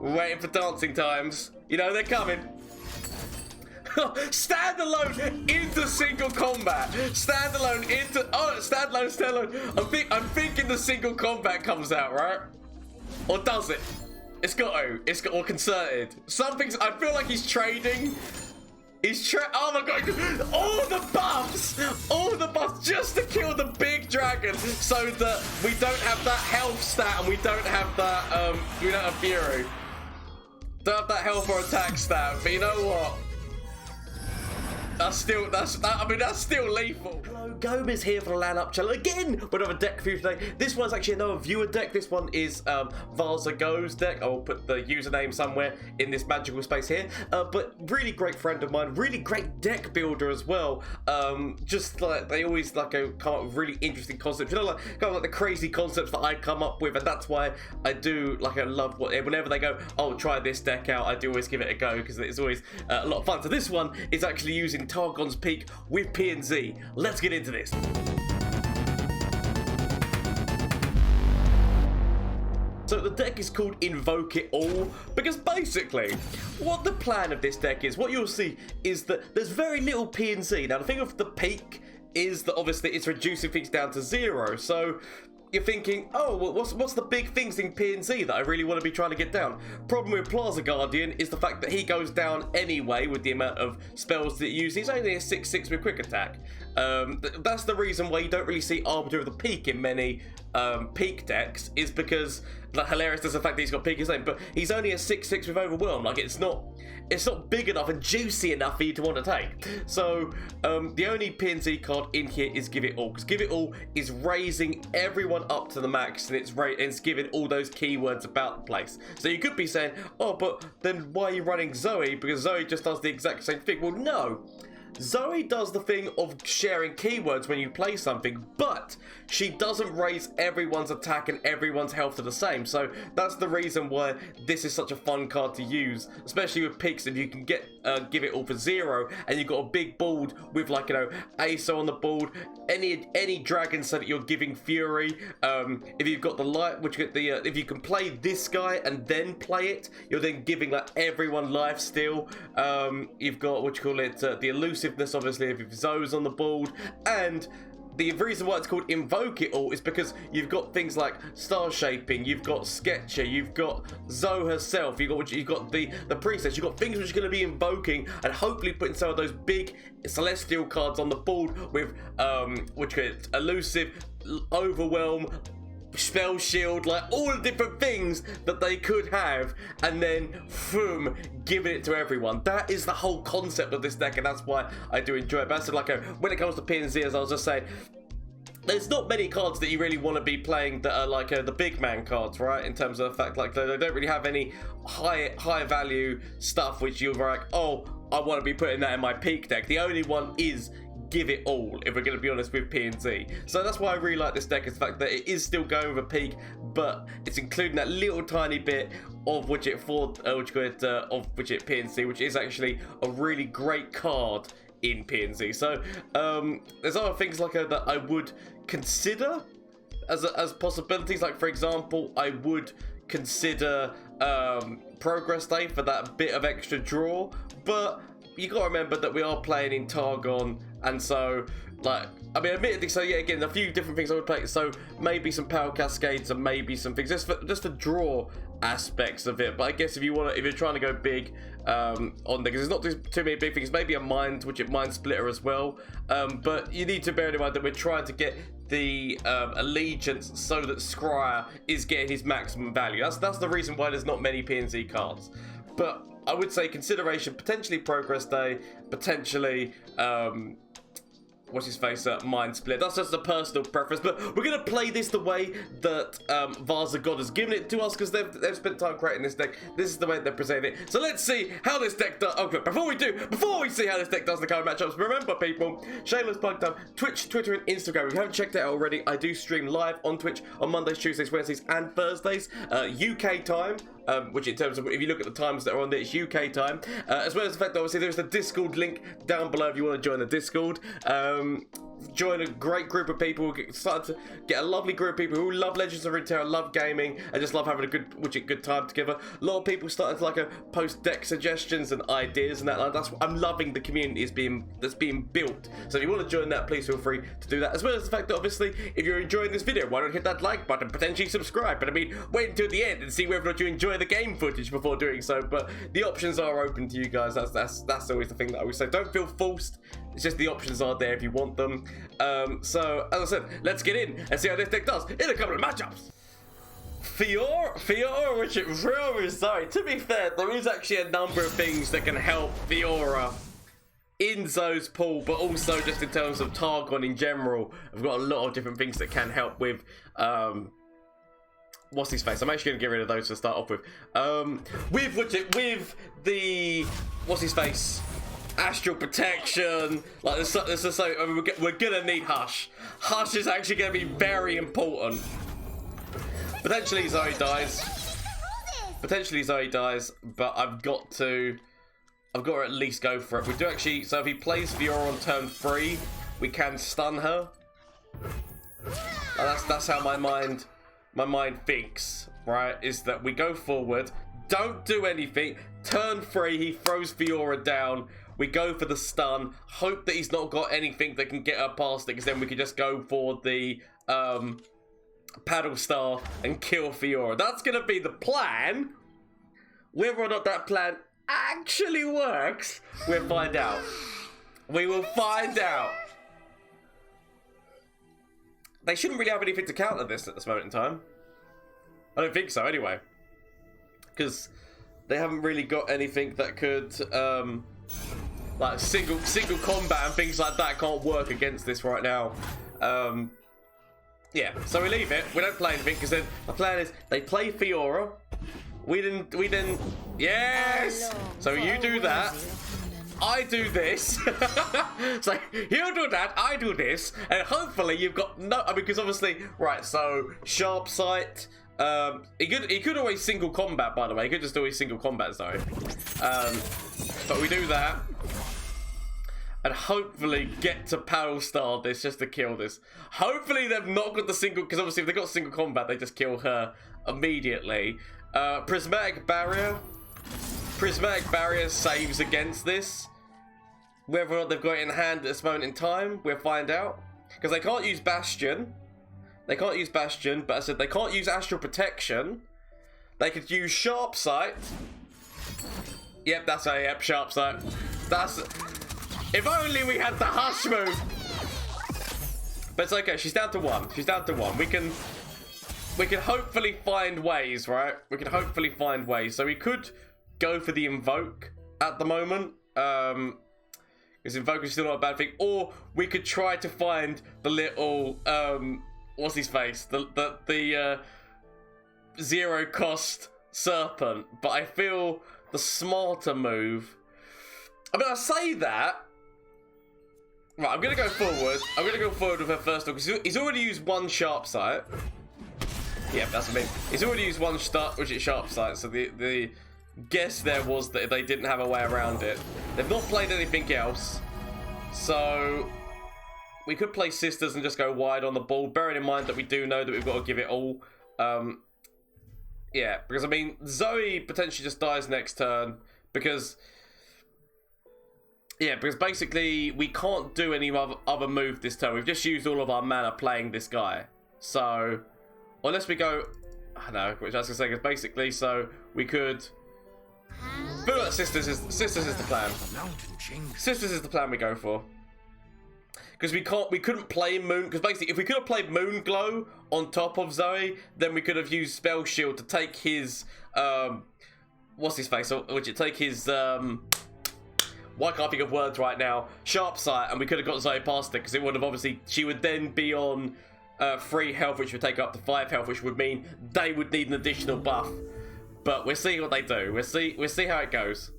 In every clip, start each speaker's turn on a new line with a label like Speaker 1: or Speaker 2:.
Speaker 1: We're waiting for dancing times. You know, they're coming. Standalone into single combat. Standalone into... Oh, standalone. I'm thinking the single combat comes out, right? Or does it? It's got to. It's got... Or concerted. Something's... I feel like he's trading... Oh my god, all the buffs just to kill the big dragon so that we don't have that health stat and we don't have that, we don't have Fury. Don't have that health or attack stat, but you know what? That's still lethal. Hello, Gomez here for the LAN Up channel again with another deck for you today. This one's actually another viewer deck. This one is Vassago's deck. I will put the username somewhere in this magical space here. But really great friend of mine, really great deck builder as well. Just like they always like come up with really interesting concepts. You know, like kind of like the crazy concepts that I come up with, and that's why I do like I love whenever they go, oh, try this deck out. I do always give it a go because it's always a lot of fun. So this one is actually using Targon's Peak with P&Z. Let's get into this. So the deck is called Invoke It All because basically what the plan of this deck is, what you'll see is that there's very little P&Z. Now the thing with the Peak is that obviously it's reducing things down to 0. So you're thinking, oh, well, what's the big things in P&Z that I really want to be trying to get down? Problem with Plaza Guardian is the fact that he goes down anyway with the amount of spells that he uses. He's only a 6/6 with quick attack. That's the reason why you don't really see Arbiter of the Peak in many Peak decks, is because, like, hilarious is the fact that he's got Peak in his name, but he's only a 6/6 with Overwhelm. Like, it's not big enough and juicy enough for you to want to take. So the only P&Z card in here is Give It All, because Give It All is raising everyone up to the max, and it's giving all those keywords about the place. So you could be saying, oh, but then why are you running Zoe? Because Zoe just does the exact same thing. Well, no. Zoe does the thing of sharing keywords when you play something, but she doesn't raise everyone's attack and everyone's health to the same. So that's the reason why this is such a fun card to use, especially with Peaks. If you can get Give It All for 0, and you've got a big board with, like, you know, ASO on the board, any dragon so that you're giving Fury. If you've got the light, which you get the if you can play this guy and then play it, you're then giving like everyone life steal. You've got what you call it, the elusiveness, obviously, if Zoe's on the board, and the reason why it's called Invoke It All is because you've got things like Star Shaping, you've got Sketcher, you've got Zoe herself, you've got the Priestess, you've got things which are going to be invoking and hopefully putting some of those big Celestial cards on the board with which is Elusive, Overwhelm, Spell Shield, like all the different things that they could have, and then boom, giving it to everyone. That is the whole concept of this deck, and that's why I do enjoy it. But I said, like, when it comes to P&Z, as I was just saying, there's not many cards that you really want to be playing that are like the big man cards, right? In terms of the fact, like, they don't really have any high value stuff which you're like, oh, I want to be putting that in my Peak deck. The only one is Give It All, if we're going to be honest, with P&Z. So that's why I really like this deck, is the fact that it is still going with a Peak, but it's including that little tiny bit of Widget P&Z, which is actually a really great card in P&Z. So there's other things like that I would consider as possibilities. Like, for example, I would consider Progress Day for that bit of extra draw, but you gotta remember that we are playing in Targon, and so, like, I mean, admittedly, so yeah, again, a few different things I would play. So maybe some Power Cascades and maybe some things just for draw aspects of it. But I guess if you're trying to go big on there, because there's not too many big things, maybe a Mind Splitter as well. But you need to bear in mind that we're trying to get the Allegiance so that Scryer is getting his maximum value. That's the reason why there's not many P&Z cards. But I would say consideration, potentially Progress Day, potentially what's his face, Mind Split. That's just a personal preference, but we're going to play this the way that Vassago has given it to us, because they've spent time creating this deck. This is the way they're presenting it. So let's see how this deck does. Oh, good. Before we see how this deck does in the current matchups, remember, people, shameless plug time, Twitch, Twitter, and Instagram. If you haven't checked it out already, I do stream live on Twitch on Mondays, Tuesdays, Wednesdays, and Thursdays, UK time. which in terms of, if you look at the times that are on there, it's UK time, as well as the fact that obviously there's the Discord link down below if you want to join the Discord. Join a great group of people, start to get a lovely group of people who love Legends of Runeterra, love gaming, and just love having a good time together. A lot of people starting to post deck suggestions and ideas and that. I'm loving the community that's being built. So if you want to join that, please feel free to do that. As well as the fact that obviously, if you're enjoying this video, why don't hit that like button, potentially subscribe. But I mean, wait until the end and see whether or not you enjoy the game footage before doing so. But the options are open to you guys. That's always the thing that I always say. Don't feel forced. It's just the options are there if you want them. So, as I said, let's get in and see how this deck does in a couple of matchups. Fiora, which it really is. Sorry, to be fair, there is actually a number of things that can help Fiora in Zoe's pool, but also just in terms of Targon in general. I've got a lot of different things that can help with, what's his face? I'm actually going to get rid of those to start off with. With the, what's his face? Astral protection, we're gonna need Hush. Hush is actually gonna be very important. Potentially Zoe dies, but I've got to at least go for it. We do actually, so if he plays Fiora on turn 3, we can stun her. And that's how my mind thinks, right? Is that we go forward, don't do anything. Turn 3, he throws Fiora down. We go for the stun, hope that he's not got anything that can get her past it, because then we can just go for the paddle star and kill Fiora. That's going to be the plan. Whether or not that plan actually works, we'll find out. We will find out. They shouldn't really have anything to counter this at this moment in time. I don't think so, anyway. Because they haven't really got anything that could... like single combat and things like that can't work against this right now. Yeah, so we leave it. We don't play anything because then the plan is they play Fiora. We then yes. So you do that. I do this. So you do that. I do this, and hopefully you've got no. I mean, because obviously, right? So sharp sight. He could always single combat. By the way, he could just always single combat. Sorry. But we do that. And hopefully get to paddle star this just to kill this. Hopefully they've not got the single, because obviously if they've got single combat, they just kill her immediately. Prismatic Barrier. Prismatic Barrier saves against this. Whether or not they've got it in hand at this moment in time, we'll find out. Because they can't use Bastion. They can't use Bastion, but I said they can't use Astral Protection. They could use Sharp Sight. Yep, that's a yep, Sharp Sight. That's... If only we had the Hush move. But it's okay, she's down to 1. She's down to 1. We can hopefully find ways, right? We can hopefully find ways. So we could go for the Invoke at the moment. Because Invoke is still not a bad thing. Or we could try to find the little what's his face? The zero cost serpent. But I feel the smarter move. I mean, I say that. Right, I'm going to go forward. I'm going to go forward with her first one, because he's already used 1 sharp sight. Yeah, that's what I mean. He's already used 1 start, which is sharp sight, so the guess there was that they didn't have a way around it. They've not played anything else, so we could play Sisters and just go wide on the ball, bearing in mind that we do know that we've got to give it all. Yeah, because, I mean, Zoe potentially just dies next turn, because... Yeah, because basically we can't do any other move this turn. We've just used all of our mana playing this guy. So, unless we go... I don't know, which I was going to say, because basically, so we could... I feel like Sisters is the plan. Sisters is the plan we go for. Because we couldn't play Moon... Because basically, if we could have played Moon Glow on top of Zoe, then we could have used Spell Shield to take his... what's his face? Which it take his... Why can't I think of words right now? Sharp Sight, and we could have got Zoe past it, because it would have obviously... She would then be on 3 health, which would take up to 5 health, which would mean they would need an additional buff. But we'll see what they do. We'll see how it goes.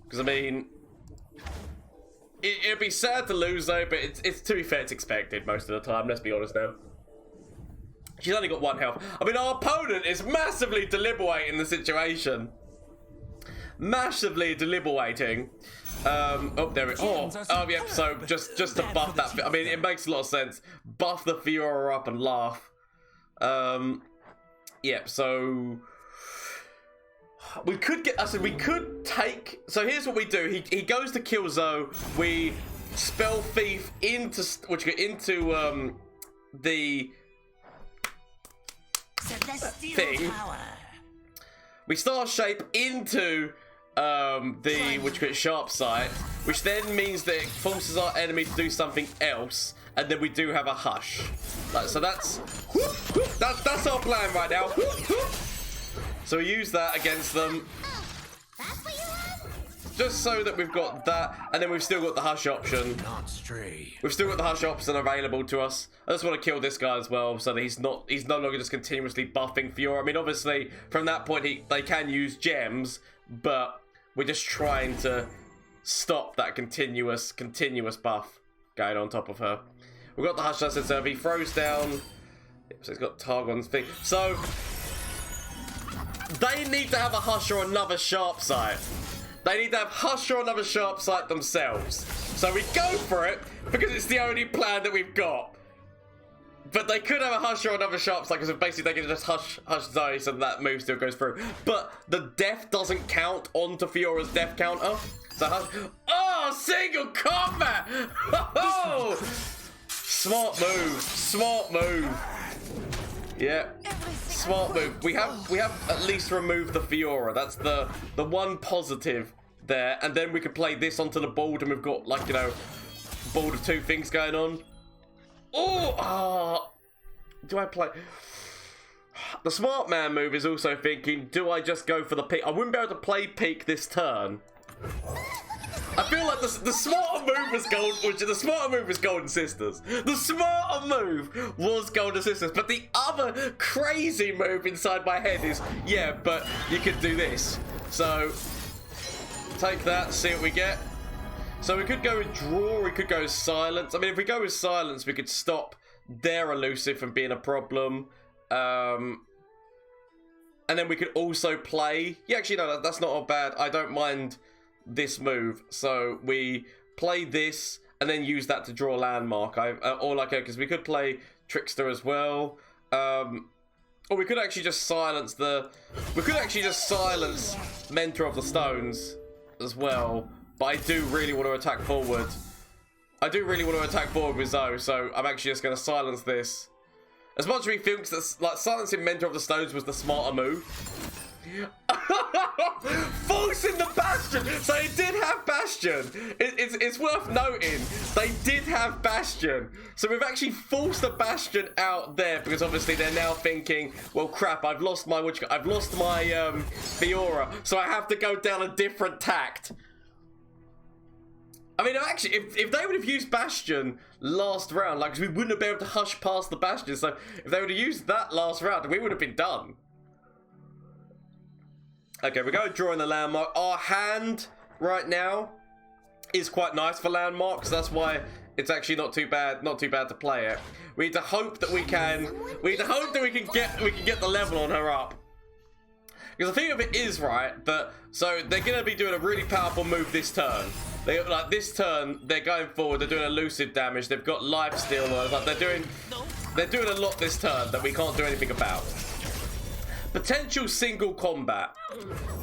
Speaker 1: Because, I mean... It'd be sad to lose, though, but it's to be fair, it's expected most of the time. Let's be honest now. She's only got 1 health. I mean, our opponent is massively deliberating the situation. Massively deliberating. Oh, there it is. Oh, yeah, so just to buff that. I mean, it makes a lot of sense. Buff the Fiora up and laugh. Yeah, so we could get. I said we could take. So here's what we do. He goes to kill Zoe. We spell thief into the thing. We star shape into the sharp sight, which then means that it forces our enemy to do something else, and then we do have a hush. So that's our plan right now. So we use that against them, just so that we've got that, and then we've still got the hush option. We've still got the hush option available to us. I just want to kill this guy as well, so that he's no longer just continuously buffing Fiora. I mean, obviously, from that point, they can use gems, but we're just trying to stop that continuous buff going on top of her. We've got the hush lesson, so if he throws down, so he's got Targon's thing. So they need to have a hush or another sharp sight. They need to have hush or another sharp sight themselves. So we go for it because it's the only plan that we've got. But they could have a hush or another sharp sight because basically they can just hush Zoe so that move still goes through. But the death doesn't count onto Fiora's death counter. So hush. Oh, single combat! Oh! Smart move. Smart move. Yeah. Smart move. We have at least removed the Fiora. That's the one positive there. And then we could play this onto the board and we've got, like, you know, board of 2 things going on. Oh, do I play? The smart man move is also thinking, do I just go for the peak? I wouldn't be able to play peak this turn. I feel like the smarter move was the smarter move was Golden Sisters. The smarter move was Golden Sisters, but the other crazy move inside my head is, yeah, but you could do this. So take that, see what we get. So we could go with draw, we could go with silence. I mean, if we go with silence, we could stop their elusive from being a problem. And then we could also play... Yeah, actually, no, that's not all bad. I don't mind this move. So we play this and then use that to draw a landmark. Because we could play Trickster as well. Or we could actually just silence We could actually just silence Mentor of the Stones as well. But I do really want to attack forward. I do really want to attack forward with Zoe, so I'm actually just going to silence this. As much as we think that, like, silencing Mentor of the Stones was the smarter move. Forcing the Bastion! So it did have Bastion. It's worth noting. They did have Bastion. So we've actually forced the Bastion out there because obviously they're now thinking, well, crap, I've lost my Fiora, so I have to go down a different tact. I mean, actually, if they would have used Bastion last round, like, we wouldn't have been able to hush past the Bastion, so if they would have used that last round, we would have been done. Okay, we're going drawing the landmark. Our hand right now is quite nice for landmarks. That's why it's actually not too bad to play it. We need to hope that we can get the level on her up. Because the thing of it is, right, that so they're gonna be doing a really powerful move this turn. This turn, they're going forward, they're doing elusive damage, they've got lifesteal, like they're doing a lot this turn that we can't do anything about. Potential single combat.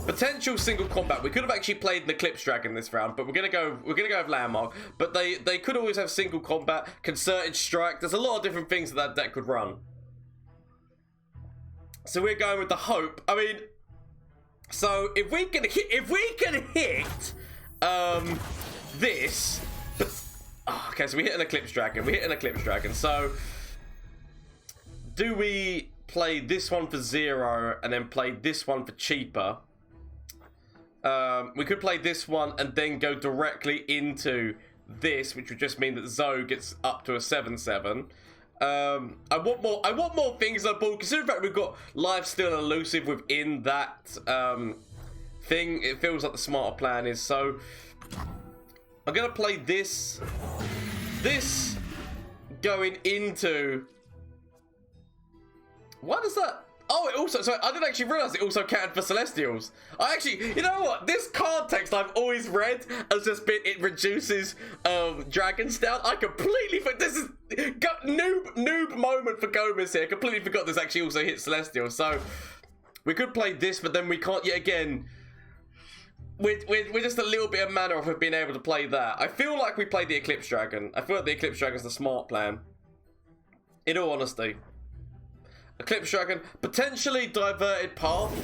Speaker 1: Potential single combat. We could have actually played an Eclipse Dragon this round, but we're gonna go with Landmark. But they could always have single combat, concerted strike. There's a lot of different things that deck could run. So we're going with the hope. I mean, so if we can hit this. Okay, so we hit an Eclipse Dragon. So do we play this one for 0 and then play this one for cheaper? We could play this one and then go directly into this, which would just mean that Zoe gets up to a 7/7. I want more things on board. Considering the fact we've got lifesteal and elusive within that thing, it feels like the smarter plan is. So I'm gonna play this going into Why does that? Oh, it also, so I didn't actually realise it also counted for Celestials. I actually, you know what? This card text I've always read has just been, it reduces dragons down. I completely, this is, noob moment for Gomez here. Completely forgot this actually also hits Celestials. So, we could play this, but then we can't yet again. We're just a little bit of mana off of being able to play that. I feel like we played the Eclipse Dragon. I feel like the Eclipse Dragon's the smart plan. In all honesty. Eclipse Dragon, potentially diverted path.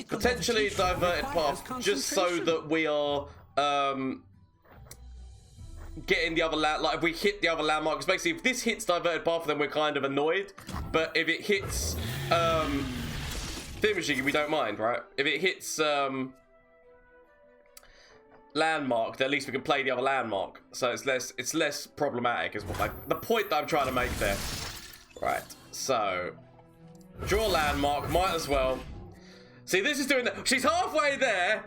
Speaker 1: Potentially diverted path, just so that we are getting the other land. Like if we hit the other landmark, because basically if this hits diverted path, then we're kind of annoyed. But if it hits Thimajig, we don't mind, right? If it hits landmark, then at least we can play the other landmark. So it's less problematic, is what the point that I'm trying to make there. Right. So, draw landmark, might as well. See, this is doing that. She's halfway there.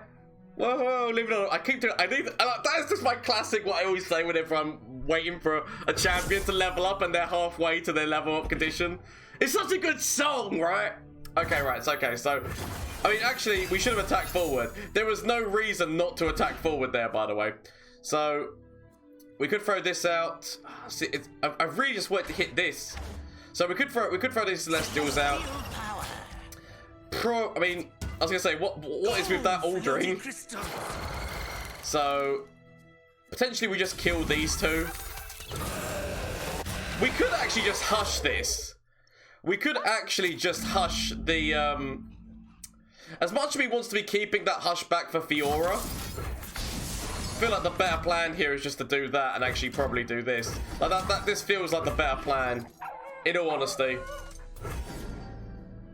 Speaker 1: Whoa, leave it on. I keep doing, that's just my classic, what I always say whenever I'm waiting for a champion to level up and they're halfway to their level up condition. It's such a good song, right? Okay, right, it's okay. So, I mean, actually, we should have attacked forward. There was no reason not to attack forward there, by the way. So, we could throw this out. See, I really just wanted to hit this. So we could throw these Celestials out. I mean, I was gonna say, what is with that Aldering? So potentially we just kill these two. We could actually just hush this. We could actually just hush the as much as he wants to be keeping that hush back for Fiora. I feel like the better plan here is just to do that and actually probably do this. Like this feels like the better plan. In all honesty,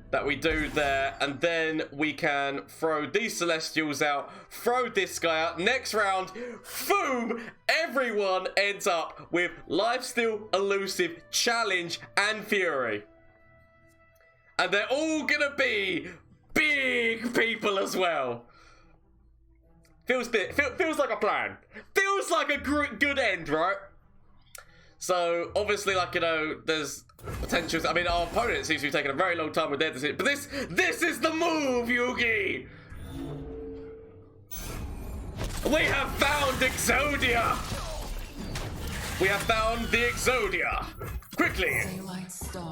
Speaker 1: that we do there, and then we can throw these Celestials out, throw this guy out. Next round, boom, everyone ends up with Lifesteal, Elusive, Challenge, and Fury. And they're all gonna be big people as well. Feels like a plan. Feels like a good end, right? So, obviously, like, you know, there's potential. I mean, our opponent seems to be taking a very long time with their decision. But this is the move, Yugi! We have found Exodia! We have found the Exodia! Quickly!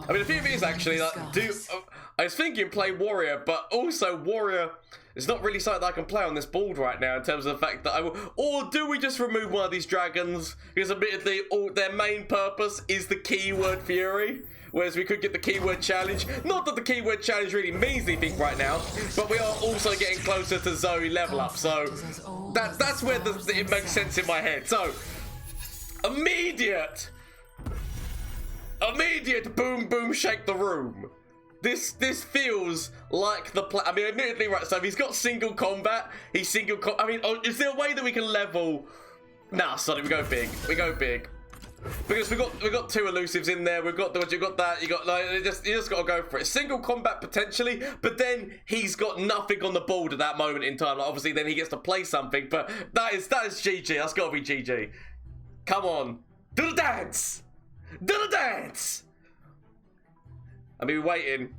Speaker 1: I mean, a few of these actually, like, I was thinking play Warrior, but also Warrior is not really something that I can play on this board right now in terms of the fact that I will. Or do we just remove one of these dragons? Because admittedly, their main purpose is the keyword Fury. Whereas we could get the keyword challenge. Not that the keyword challenge really means anything right now, but we are also getting closer to Zoe level up. So that's where it makes sense in my head. So immediate boom boom shake the room. This feels like the plan. I mean, admittedly, right, so if he's got single combat, I mean, is there a way that we can level? Nah, sorry, we go big. We go big. Because we got two elusives in there. We've got that. You got like you just got to go for it. Single combat potentially, but then he's got nothing on the board at that moment in time. Like, obviously, then he gets to play something. But that is GG. That's got to be GG. Come on, do the dance. Do the dance. I mean, we're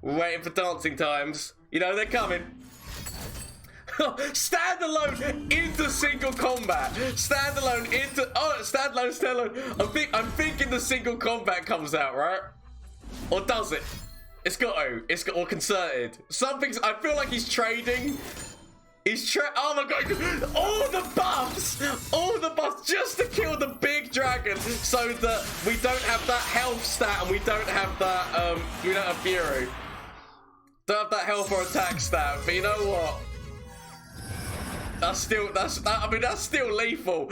Speaker 1: waiting for dancing times. You know, they're coming. Standalone into single combat. Standalone into, standalone. I'm thinking the single combat comes out, right? Or does it? It's got to, or concerted. Something's, I feel like he's trading. Oh my god, all the buffs just to kill the big dragon so that we don't have that health stat and we don't have that, we don't have Fury. Don't have that health or attack stat, but you know what? That's still lethal.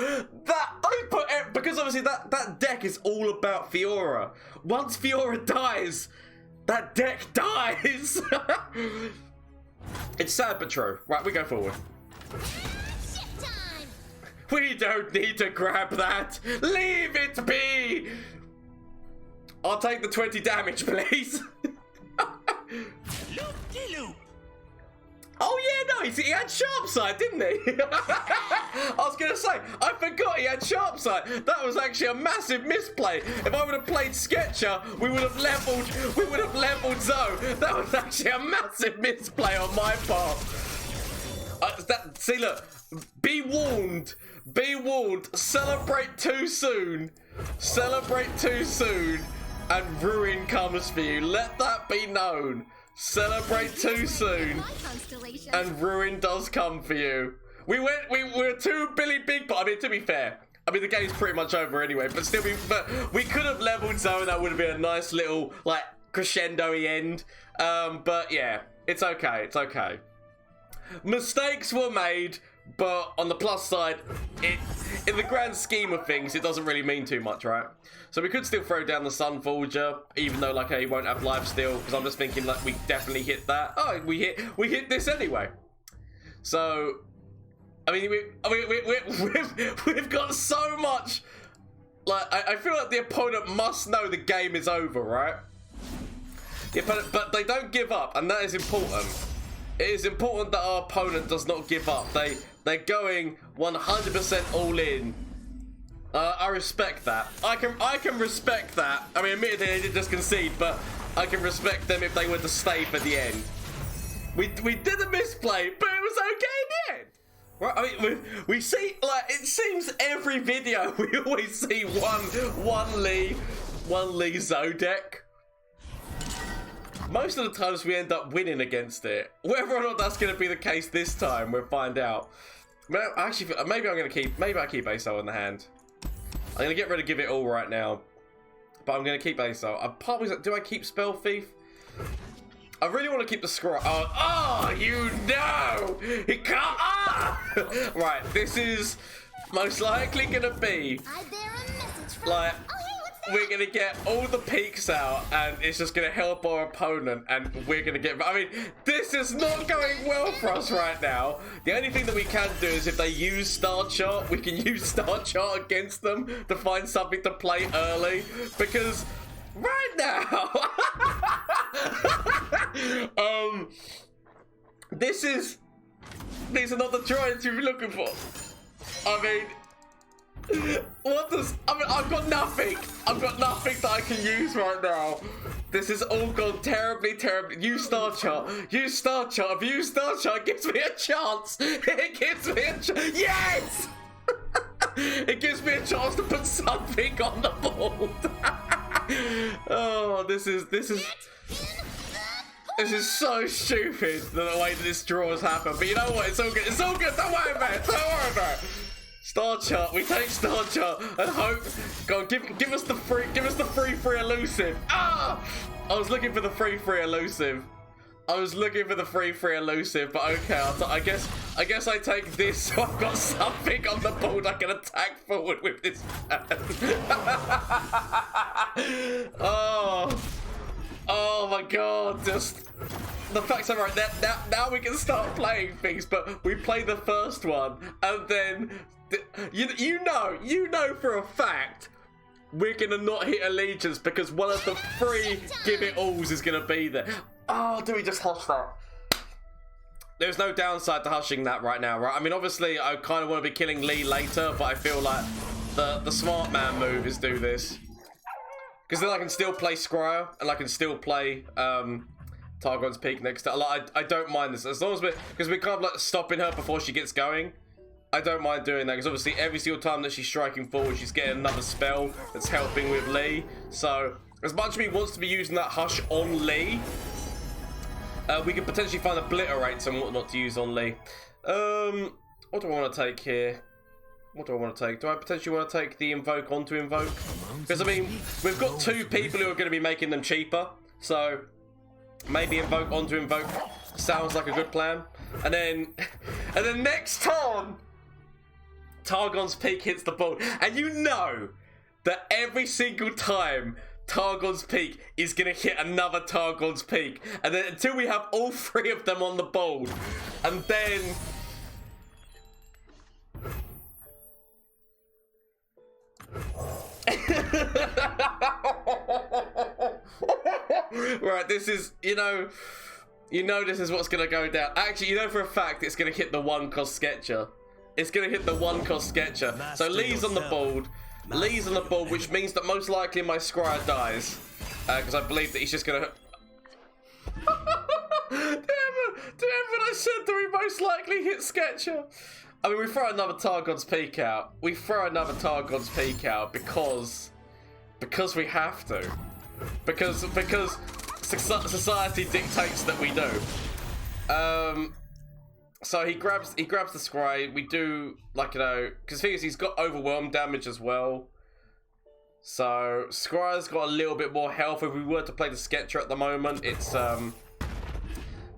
Speaker 1: Because obviously that deck is all about Fiora. Once Fiora dies, that deck dies. It's sad but true. Right, we go forward. We don't need to grab that. Leave it be. I'll take the 20 damage, please. Oh yeah, no, he had sharp side, didn't he? I was gonna say, I forgot he had sharp side. That was actually a massive misplay. If I would have played Sketcher, we would have leveled Zoe. That was actually a massive misplay on my part. See, look, be warned. Be warned. Celebrate too soon. Celebrate too soon, and ruin comes for you. Let that be known. Celebrate too soon, and ruin does come for you. We were too Billy Big, but I mean, to be fair, I mean the game's pretty much over anyway. But still, we could have leveled Zoe. That would have been a nice little like crescendo-y end. But yeah, it's okay. It's okay. Mistakes were made, but on the plus side, in the grand scheme of things, it doesn't really mean too much, right? So we could still throw down the Sun Forger, even though like he won't have life steal, because I'm just thinking like we definitely hit that. Oh, we hit this anyway. So, I mean, we've got so much. Like I feel like the opponent must know the game is over, right? The opponent, but they don't give up, and that is important. It is important that our opponent does not give up. They're going 100% all in. I respect that. I can respect that. I mean, admittedly they did just concede, but I can respect them if they were to stay for the end. We did a misplay, but it was okay in the end. Right? I mean, we see, like, it seems every video we always see one Lee Zoe deck. Most of the times we end up winning against it. Whether or not that's going to be the case this time, we'll find out. Actually, maybe I'm going to keep, maybe I keep ASO in the hand. I'm going to get rid of Give It All right now. But I'm going to keep ASO. Part of me is like, do I keep Spell Thief? I really want to keep the Scroll. Oh, you know! He can't. Ah! Right, this is most likely going to be like, we're going to get all the peaks out and it's just going to help our opponent and we're going to get... I mean, this is not going well for us right now. The only thing that we can do is if they use Star Chart, we can use Star Chart against them to find something to play early. Because right now... these are not the droids you're looking for. I mean... I've got nothing. I've got nothing that I can use right now. This has all gone terribly. Use Star Chart. Use Star Chart. If you use Star Chart, it gives me a chance. It gives me a chance. Yes! It gives me a chance to put something on the board. Oh, this is so stupid, the way that this draw has happened. But you know what? It's all good. It's all good. Don't worry about it. Don't worry about it. Star Chart, we take Star Chart and hope. God, give us the free elusive. Ah! I was looking for the free elusive. But okay, I guess I take this so I've got something on the board I can attack forward with this. Oh my God, just the fact that right now we can start playing things, but we play the first one and then you know for a fact we're gonna not hit allegiance because one of the free Give It Alls is gonna be there. Oh, do we just hush that? There's no downside to hushing that right now, right? I mean, obviously I kind of want to be killing Lee later, but I feel like the smart man move is do this. Because then I can still play Scryer, and I can still play Targon's Peak next to... Like, I don't mind this. As long as because we're kind of like stopping her before she gets going. I don't mind doing that, because obviously every single time that she's striking forward, she's getting another spell that's helping with Lee. So, as much as he wants to be using that Hush on Lee, we could potentially find obliterates and whatnot to use on Lee. What do I want to take here? What do I want to take? Do I potentially want to take the Invoke onto Invoke? Because, I mean, we've got two people who are going to be making them cheaper. So, maybe Invoke onto Invoke sounds like a good plan. And then next turn, Targon's Peak hits the board. And you know that every single time Targon's Peak is going to hit another Targon's Peak. And then until we have all three of them on the board. And then... Right, this is, you know, You know this is what's gonna go down. Actually, you know for a fact it's gonna hit the 1-cost Sketcher. It's gonna hit the 1-cost Sketcher. So Lee's on the board. Lee's on the board, which means that most likely my Scryer dies. Because I believe that he's just gonna... Damn it, I said that we most likely hit Sketcher. I mean, we throw another Targon's Peak out. We throw another Targon's Peak out because we have to. Because society dictates that we do. So he grabs the Scry. We do, like, you know, because the thing is he's got overwhelm damage as well. So Scryer's got a little bit more health. If we were to play the Sketcher at the moment, it's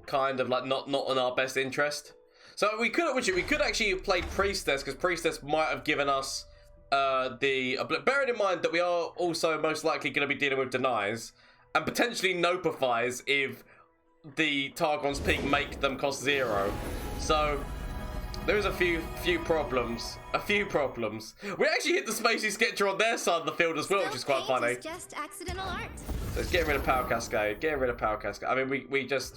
Speaker 1: kind of like not in our best interest. So we could actually have played Priestess, because Priestess might have given us bearing in mind that we are also most likely going to be dealing with denies and potentially nopifies if the Targon's Peak make them cost 0. So there is a few problems. We actually hit the Spacey Sketcher on their side of the field as well, which is quite funny.
Speaker 2: Just accidental art.
Speaker 1: So let's get rid of Power Cascade. I mean, we just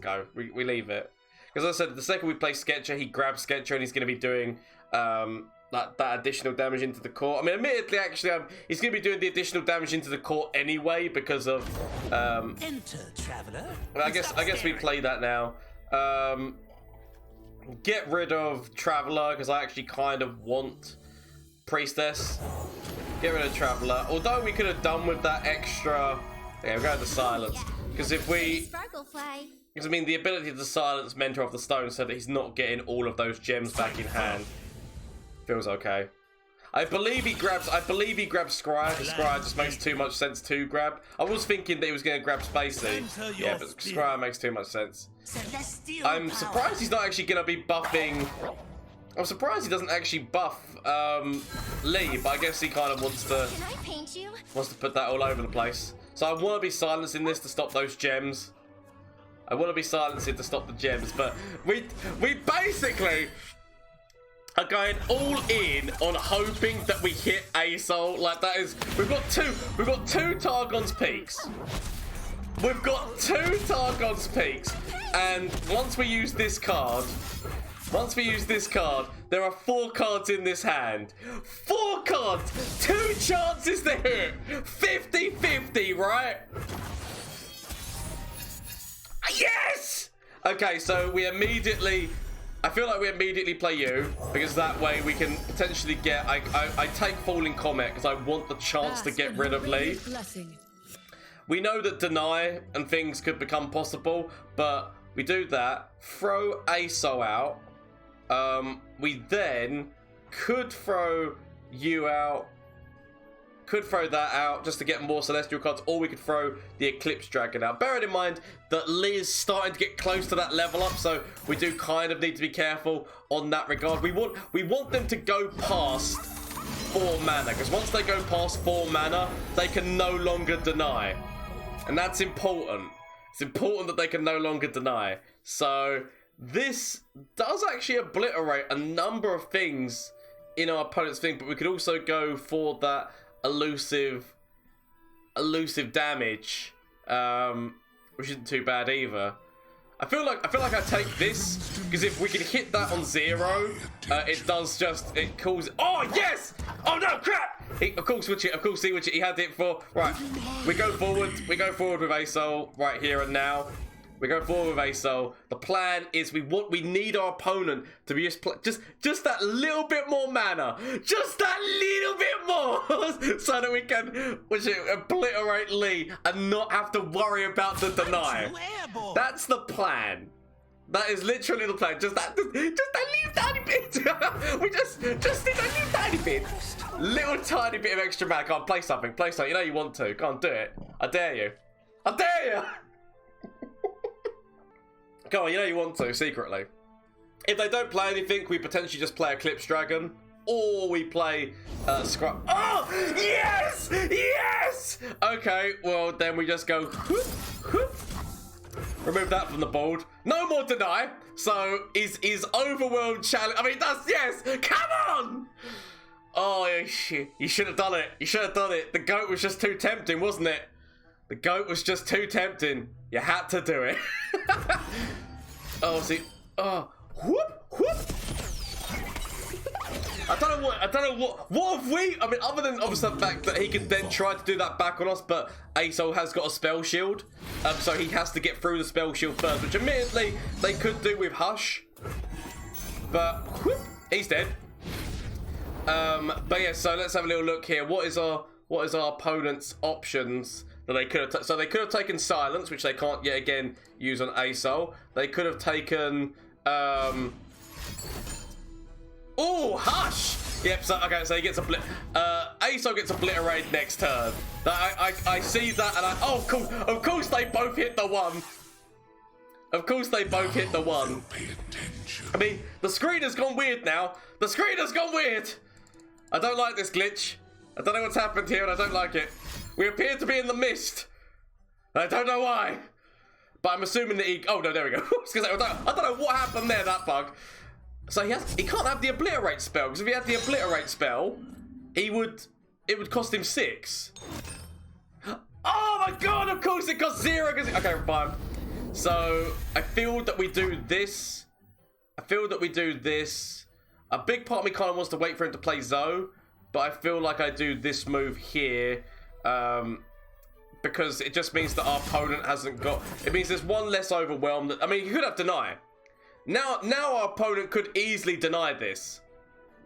Speaker 1: go. We leave it. Because as I said, the second we play Sketcher, he grabs Sketcher and he's going to be doing that additional damage into the core. I mean, admittedly, actually, he's going to be doing the additional damage into the core anyway because of.
Speaker 3: Enter, traveler.
Speaker 1: I guess we play that now. Get rid of Traveler because I actually kind of want Priestess. Get rid of Traveler. Although we could have done with that extra. Yeah, we're going to Silence because if we. Because I mean, the ability to silence Mentor of the Stone so that he's not getting all of those gems back in hand feels okay. I believe he grabs Scryer, because Scryer just makes too much sense to grab. I was thinking that he was going to grab Spacey. Yeah, but Scryer makes too much sense. I'm surprised he's not actually going to be buffing... I'm surprised he doesn't actually buff Lee, but I guess he kind of wants to put that all over the place. So I want to be silencing this to stop those gems. I want to be silencing to stop the gems, but we basically are going all in on hoping that we hit ASOL. Like that is, we've got two Targon's Peaks. We've got 2 Targon's Peaks, and once we use this card, there are 4 cards in this hand. 4 cards, 2 chances to hit, 50-50, right? Yes! Okay, so I feel like we immediately play you, because that way we can potentially get, I take Falling Comet because I want the chance to get rid of Lee. We know that deny and things could become possible, but we do that, throw ASO out, we then could throw you out, could throw that out just to get more Celestial cards, or we could throw the Eclipse Dragon out. Bearing in mind that Lee is starting to get close to that level up, so we do kind of need to be careful on that regard. We want them to go past 4 mana, because once they go past 4 mana, they can no longer deny. And that's important. It's important that they can no longer deny. So this does actually obliterate a number of things in our opponent's thing, but we could also go for that elusive damage, which isn't too bad either. I feel like I take this because if we can hit that on 0, it calls. Oh yes! Oh no, crap! Of course, he had it for. Right, we go forward with ASOL right here and now. We go forward with ASOL. The plan is we need our opponent to be just that little bit more mana. Just that little bit more so that we can obliterate Lee and not have to worry about the deny. That's the plan. That is literally the plan. Just that little tiny bit. We just need a little tiny bit. Little tiny bit of extra mana. Come on, play something. You know you want to. Go on, do it. I dare you. Come on, you know you want to, secretly. If they don't play anything, we potentially just play Eclipse Dragon. Or we play Scrub. Oh! Yes! Yes! Okay, well, then we just go... Remove that from the board. No more deny. So, is Overwhelmed challenge... I mean, that's... Yes! Come on! Oh, shit. You should have done it. The goat was just too tempting, wasn't it? The goat was just too tempting. You had to do it. Oh, see. Oh, whoop, whoop. I don't know what have we, I mean, other than obviously the fact that he can then try to do that back on us, but Asol has got a spell shield, so he has to get through the spell shield first, which admittedly they could do with Hush, but whoop, he's dead. But yeah, so let's have a little look here. What is our opponent's options that they could have? So they could have taken Silence, which they can't yet again use on Asol. They could have taken oh, Hush! Yep, so okay, so he gets Asol gets obliterated next turn. I see that, and oh, cool. Of course they both hit the one. Of course they both hit the one. I mean, the screen has gone weird now. The screen has gone weird. I don't like this glitch. I don't know what's happened here, and I don't like it. We appear to be in the mist. I don't know why. But I'm assuming that he... Oh, no, there we go. I don't know what happened there, that bug. So he can't have the Obliterate spell, because if he had the Obliterate spell, it would cost him 6. Oh my god, of course it costs 0. Okay, fine. So I feel that we do this. A big part of me kind of wants to wait for him to play Zoe, but I feel like I do this move here, because it just means that our opponent hasn't got... It means there's one less overwhelmed. I mean, he could have Deny. Now our opponent could easily deny this.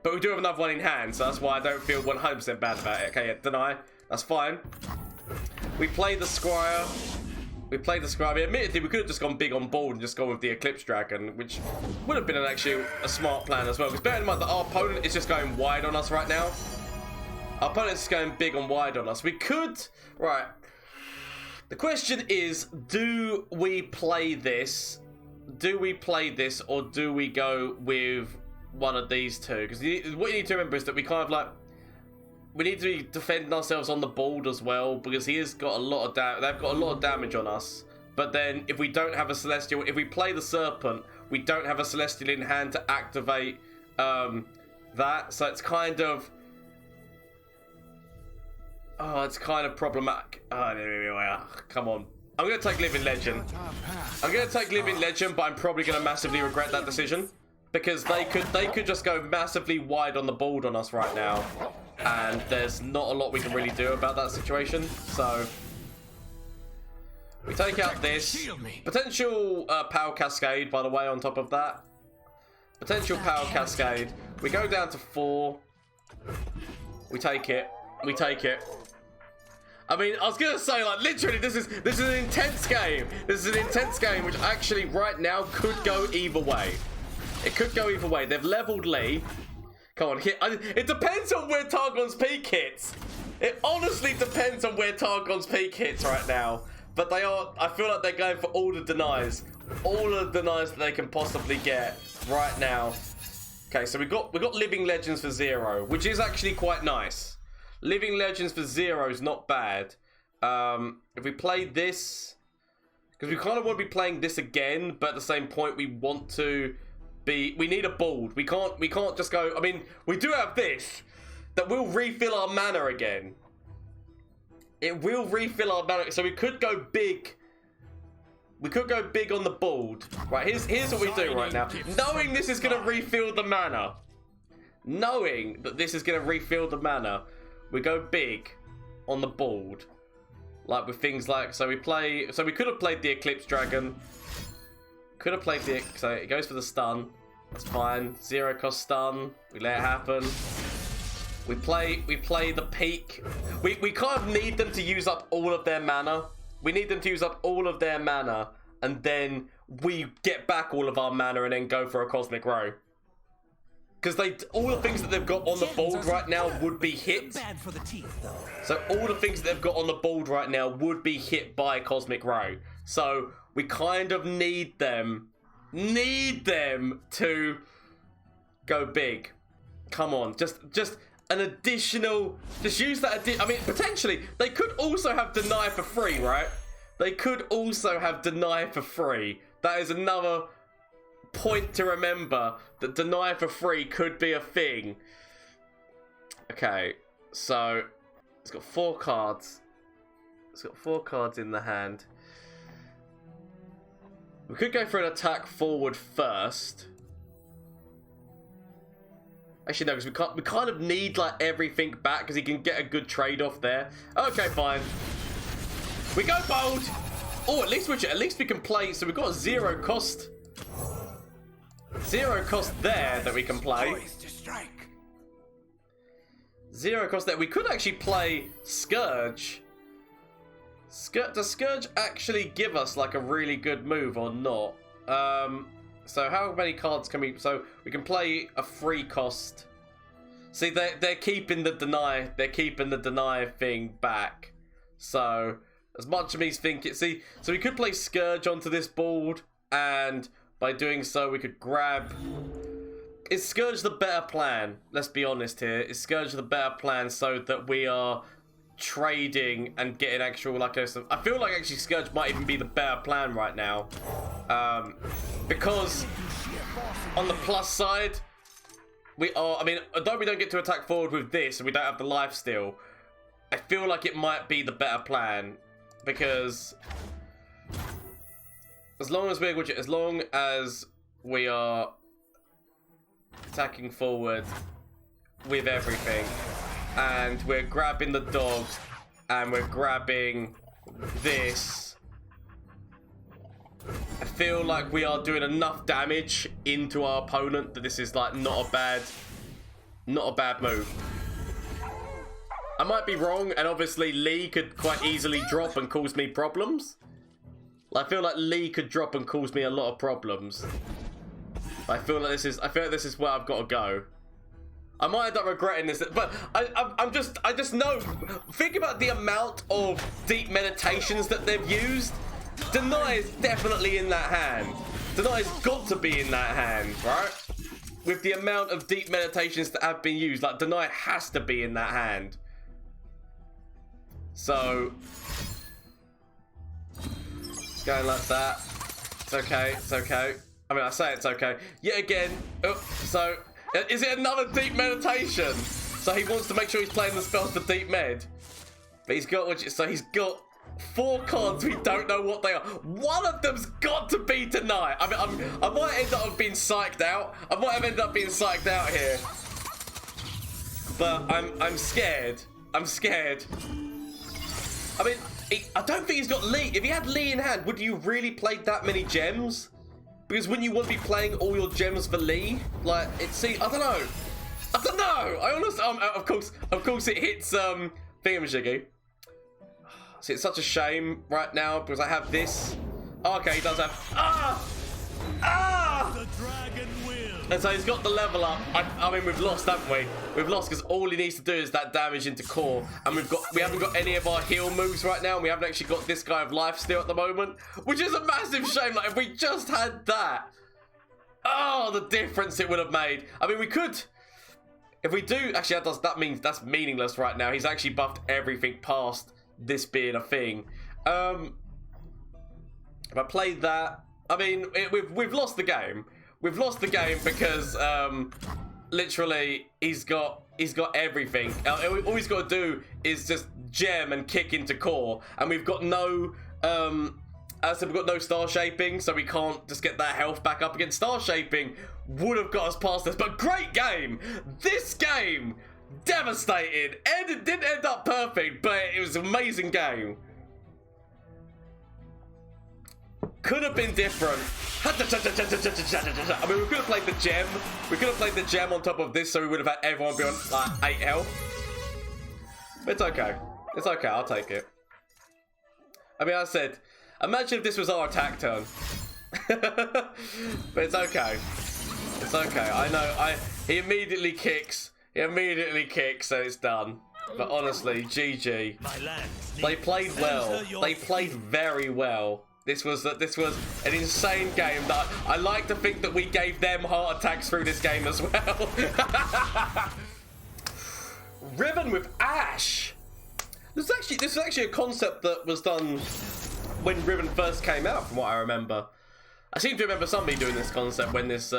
Speaker 1: But we do have another one in hand, so that's why I don't feel 100% bad about it. Okay, yeah, Deny. That's fine. We play the Squire. I mean, admittedly, we could have just gone big on board and just gone with the Eclipse Dragon, which would have been actually a smart plan as well. Because bear in mind that our opponent is just going wide on us right now. Our opponent's going big and wide on us. We could... Right. The question is, do we play this? Or do we go with one of these two? Because what you need to remember is that we kind of like... We need to be defending ourselves on the board as well, because he has got a lot of they've got a lot of damage on us. But then if we don't have a Celestial... If we play the Serpent, we don't have a Celestial in hand to activate that. So it's kind of... Oh, it's kind of problematic. Oh, come on. I'm going to take Living Legend. But I'm probably going to massively regret that decision. Because they could just go massively wide on the board on us right now. And there's not a lot we can really do about that situation. So we take out this. Potential Power Cascade, by the way, on top of that. Potential Power Cascade. We go down to 4. We take it. I mean, I was gonna say, like, literally, this is an intense game. Which actually right now could go either way. It could go either way. They've leveled Lee. Come on, it depends on where Targon's peak hits. It honestly depends on where Targon's peak hits right now. But they are, I feel like they're going for all the denies. All the denies that they can possibly get right now. Okay, so we got Living Legends for 0, which is actually quite nice. Living Legends for 0 is not bad. If we play this, because we kind of want to be playing this again, but at the same point we want to be... We need a board. We can't just go... I mean, we do have this that will refill our mana again. It will refill our mana, so we could go big. We could go big on the board. Right, here's what we do right now. Knowing this is going to refill the mana. Knowing that this is going to refill the mana, we go big on the board. Like with things like... So we could have played the Eclipse Dragon. Could have played the... So it goes for the stun. That's fine. 0 cost stun. We let it happen. We play the peak. We kind of need them to use up all of their mana. We need them to use up all of their mana, and then we get back all of our mana and then go for a Cosmic Row. Because all the things that they've got on the board right now would be hit. So all the things that they've got on the board right now would be hit by Cosmic Row. So we kind of need them to go big. Come on, just an additional, just use that. I mean, potentially they could also have Deny for free, right? They could also have Deny for free. That is another point to remember, that Deny for free could be a thing. Okay, so it's got 4 cards. It's got 4 cards in the hand. We could go for an attack forward first. Actually, no, because we kind of need like everything back because he can get a good trade-off there. Okay, fine. We go bold. Oh, at least we can play. So we've got a 0 cost. 0 cost there that we can play. 0 cost there. We could actually play Scourge. Does Scourge actually give us like a really good move or not? So how many cards can we... So we can play a 3 cost. See, they're keeping the deny. They're keeping the deny thing back. So as much of me's thinking... See, so we could play Scourge onto this board. And by doing so, we could grab... Is Scourge the better plan? Let's be honest here. Is Scourge the better plan so that we are trading and getting actual... like I feel like actually Scourge might even be the better plan right now. Because on the plus side, we are... I mean, although we don't get to attack forward with this and we don't have the lifesteal, I feel like it might be the better plan. Because as long as we are attacking forward with everything, and we're grabbing the dogs, and we're grabbing this, I feel like we are doing enough damage into our opponent that this is like not a bad move. I might be wrong, and obviously Lee could quite easily drop and cause me problems. I feel like Lee could drop and cause me a lot of problems. I feel like this is where I've got to go. I might end up regretting this, but I just know. Think about the amount of deep meditations that they've used. Deny is definitely in that hand. Deny's got to be in that hand, right? With the amount of deep meditations that have been used, like Deny has to be in that hand. So it's going like that. It's okay. It's okay. I mean, I say it's okay. Yet again. So is it another deep meditation? So he wants to make sure he's playing the spells for deep med. But he's got so he's got 4 cards. We don't know what they are. One of them's got to be Deny. I mean, I might end up being psyched out. I might have ended up being psyched out here. But I'm scared. I'm scared. I mean, I don't think he's got Lee. If he had Lee in hand, would you really play that many gems? Because wouldn't you want to be playing all your gems for Lee? Like, I don't know. I don't know. I honestly, of course it hits, thingamajiggy. See, it's such a shame right now because I have this. Oh, okay, he does have, the dragon will. And so he's got the level up. I mean, we've lost, haven't we? We've lost because all he needs to do is that damage into core. And we haven't got any of our heal moves right now. And we haven't actually got this guy of lifesteal at the moment, which is a massive shame. Like, if we just had that, oh, the difference it would have made. I mean, we could, if we do, actually that means that's meaningless right now. He's actually buffed everything past this being a thing. If I played that, I mean, we've lost the game. We've lost the game because literally he's got everything. All he's got to do is just gem and kick into core, and we've got no as I said, we've got no star shaping, so we can't just get that health back up again. Star shaping would have got us past this, but great game. This game devastated. It didn't end up perfect, but it was an amazing game. Could have been different. I mean, we could have played the gem. We could have played the gem on top of this, so we would have had everyone be on like 8 health. But it's okay. It's okay. I'll take it. I mean, I said, imagine if this was our attack turn. But it's okay. It's okay. I know. He immediately kicks. He immediately kicks, so it's done. But honestly, GG. They played well. They played very well. This was an insane game that I like to think that we gave them heart attacks through this game as well. Riven with Ashe. This is actually a concept that was done when Riven first came out, from what I remember. I seem to remember somebody doing this concept when this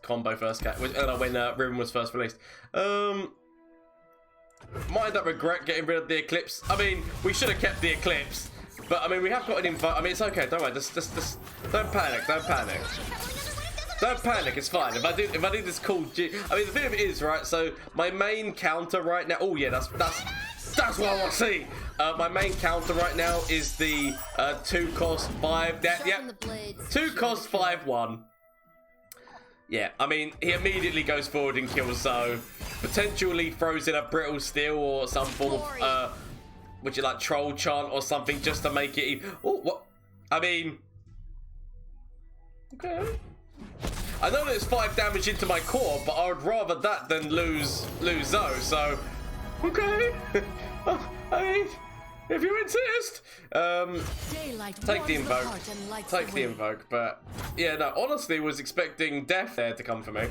Speaker 1: combo first came, when Riven was first released. Might end up regret getting rid of the Eclipse. I mean, we should have kept the Eclipse. But I mean, we have got an invoke. I mean, it's okay. Don't worry. Just don't panic. Don't panic. Don't panic. It's fine. If I do this cool G. I mean, the thing of it is, right. So my main counter right now. Oh yeah, that's what I want to see. My main counter right now is the 2 cost 5. Yep. 2 cost 5/1. Yeah, I mean, he immediately goes forward and kills Zoe. Potentially throws in a brittle steel or some form of, would you like troll chant or something just to make it. Oh, what? I mean, okay. I know that it's 5 damage into my core, but I would rather that than lose Zoe. So, okay. I mean, if you insist, take the invoke. Take the invoke. But yeah, no. Honestly, was expecting death there to come for me.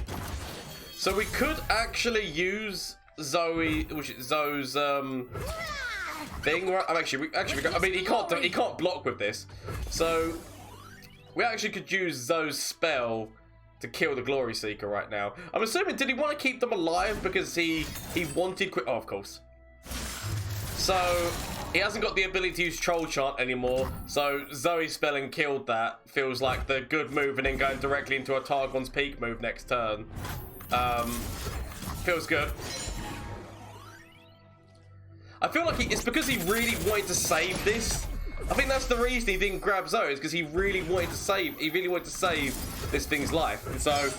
Speaker 1: So we could actually use Zoe, which is Zoe's thing. Right? I mean, he can't block with this. So we actually could use Zoe's spell to kill the Glory Seeker right now. I'm assuming, did he want to keep them alive because he wanted quick? Oh, of course. So he hasn't got the ability to use Troll Chant anymore. So Zoe spelling killed that. Feels like the good move, and then going directly into a Targon's Peak move next turn. Feels good. I feel like it's because he really wanted to save this. I think that's the reason he didn't grab Zoe, is because he really wanted to save. He really wanted to save this thing's life, and so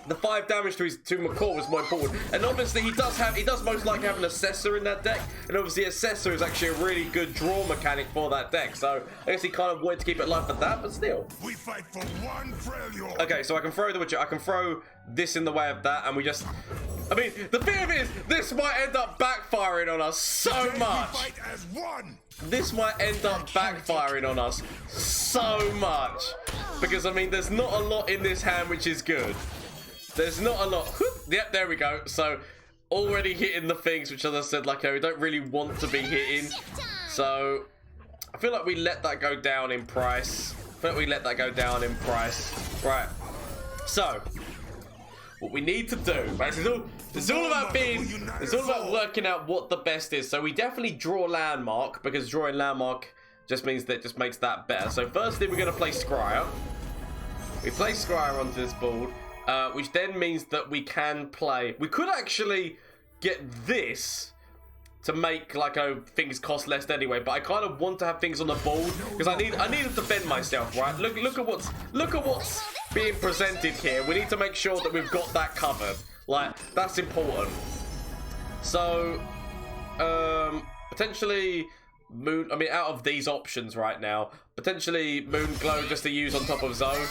Speaker 1: the 5 damage to McCall was more important. And obviously he does most likely have an Assessor in that deck, and obviously Assessor is actually a really good draw mechanic for that deck. So I guess he kind of wanted to keep it alive for that, but still.
Speaker 2: We fight for one failure.
Speaker 1: Okay, so I can throw I can throw this in the way of that, and we just. I mean, the thing of it is, this might end up backfiring on us so much.
Speaker 2: We fight as one.
Speaker 1: This might end up backfiring on us so much. Because, I mean, there's not a lot in this hand which is good. There's not a lot. Yep, there we go. So, already hitting the things which, as I said, like, we don't really want to be hitting. So, I feel like we let that go down in price. Right. So, what we need to do, right? It's all about working out what the best is. So we definitely draw landmark, because drawing landmark just means that it just makes that better. So firstly, we're going to play Scryer. We play Scryer onto this board, which then means that we can play. We could actually get this to make like things cost less anyway, but I kind of want to have things on the board because I need to defend myself, right? Look at what's being presented here. We need to make sure that we've got that covered. Like, that's important. So potentially Moon, I mean, out of these options right now, potentially Moon Glow just to use on top of Zoe.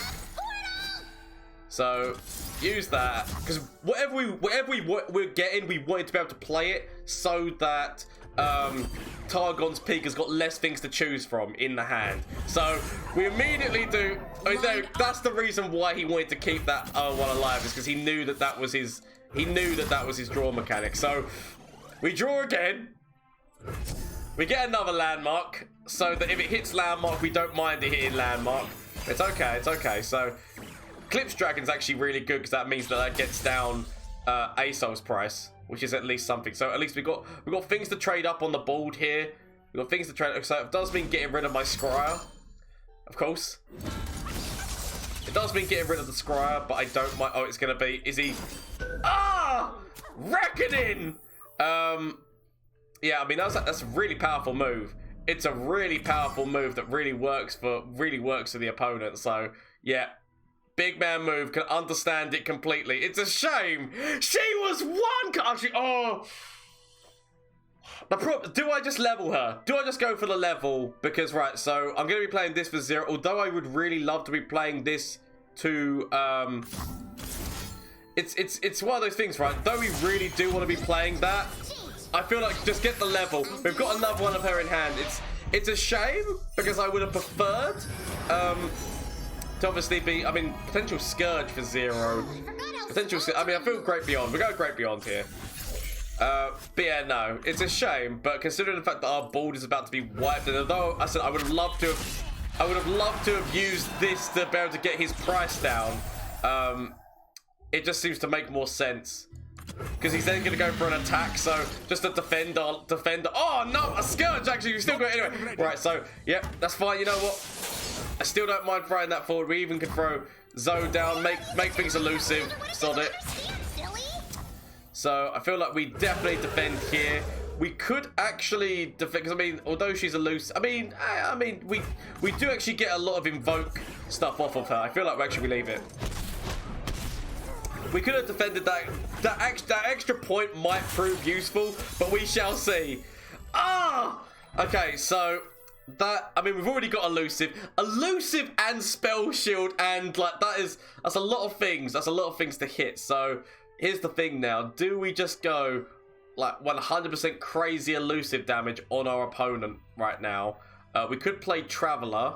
Speaker 1: So use that, because whatever we're getting, we wanted to be able to play it so that Targon's Peak has got less things to choose from in the hand. So we immediately do. I mean, that's the reason why he wanted to keep that one alive, is because he knew that was his. He knew that was his draw mechanic. So we draw again. We get another landmark, so that if it hits landmark, we don't mind it hitting landmark. It's okay. It's okay. So Clips Dragon's actually really good, because that means that gets down ASOL's price, which is at least something. So at least we've got things to trade up on the board here. We've got things to trade. So it does mean getting rid of my Scryer, of course. It does mean getting rid of the Scryer, but I don't mind. Oh, it's gonna be. Is he? Ah, Reckoning. Yeah, I mean that's a really powerful move. It's a really powerful move that really works for the opponent. So yeah. Big man move, can understand it completely. It's a shame. She was one country. Oh. Do I just level her? Do I just go for the level? Because, right, so I'm going to be playing this for 0. Although I would really love to be playing this to... It's one of those things, right? Though we really do want to be playing that, I feel like just get the level. We've got another one of her in hand. It's a shame, because I would have preferred... to obviously be, I mean, potential Scourge for 0. I mean, I feel Great Beyond. We go Great Beyond here. But yeah, no, it's a shame. But considering the fact that our board is about to be wiped, and although I said I would have loved to have used this to be able to get his price down, it just seems to make more sense because he's then going to go for an attack. So just a defender. Oh no, a Scourge actually. We still got it anyway. Right, so yeah, that's fine. You know what? I still don't mind throwing that forward. We even can throw Zoe down, make things elusive. Sod it. So I feel like we definitely defend here. We could actually defend, because I mean, although she's elusive, I mean, we do actually get a lot of invoke stuff off of her. I feel like we actually leave it. We could have defended that. That extra point might prove useful, but we shall see. Ah! Okay, so that, I mean, we've already got elusive and spell shield, and like that's a lot of things. That's a lot of things to hit. So here's the thing now. Do we just go like 100% crazy elusive damage on our opponent right now? We could play Traveler.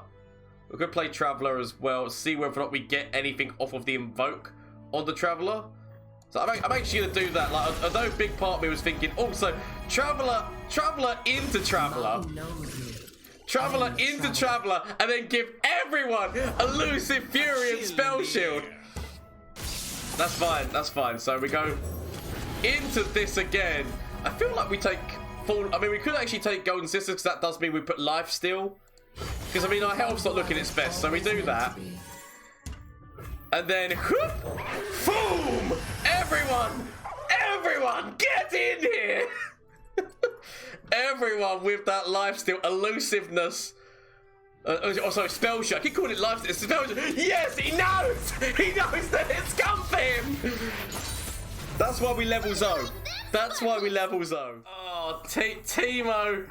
Speaker 1: We could play Traveler as well. See whether or not we get anything off of the invoke on the Traveler. So I'm actually gonna do that. Like, although a big part of me was thinking, also Traveler into Traveler. Traveler into Traveler, and then give everyone elusive Fury and spell shield. That's fine, that's fine. So we go into this again. I feel like we take full, I mean, we could actually take Golden Sisters, because that does mean we put life steal. Because I mean, our health's not looking its best, so we do that. And then, whoop, boom! Everyone, get in here! Everyone with that life steal, elusiveness. Sorry, spell shot. I keep calling it life steal. Spell shot. Yes, he knows! He knows that it's come for him! That's why we level Zoe. That's why we level Zoe. Oh, Teemo